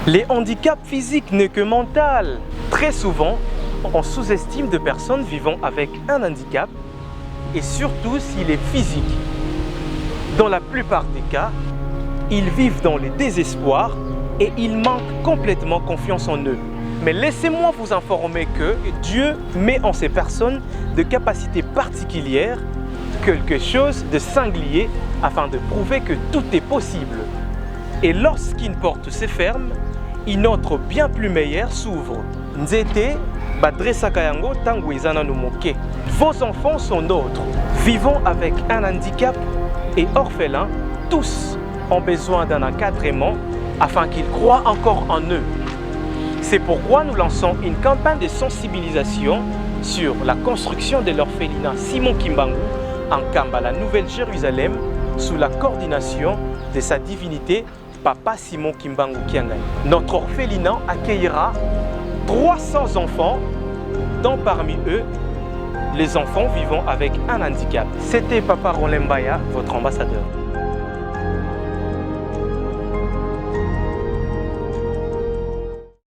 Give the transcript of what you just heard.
Les handicaps physiques n'est que mental. Très souvent, on sous-estime de personnes vivant avec un handicap et surtout s'il est physique. Dans la plupart des cas, ils vivent dans le désespoir et ils manquent complètement confiance en eux. Mais laissez-moi vous informer que Dieu met en ces personnes de capacités particulières, quelque chose de singulier afin de prouver que tout est possible. Et lorsqu'une porte se ferme, une autre bien plus meilleure s'ouvre. Nzete, badresaka yango tango ezana no moke. Vos enfants sont nôtres. Vivons avec un handicap et orphelins, tous ont besoin d'un encadrement afin qu'ils croient encore en eux. C'est pourquoi nous lançons une campagne de sensibilisation sur la construction de l'orphelinat Simon Kimbangu en Kambala, Nouvelle-Jérusalem, sous la coordination de sa divinité Papa Simon Kimbangu Kiangai. Notre orphelinat accueillera 300 enfants, dont parmi eux, les enfants vivant avec un handicap. C'était Papa Rolembaya, votre ambassadeur.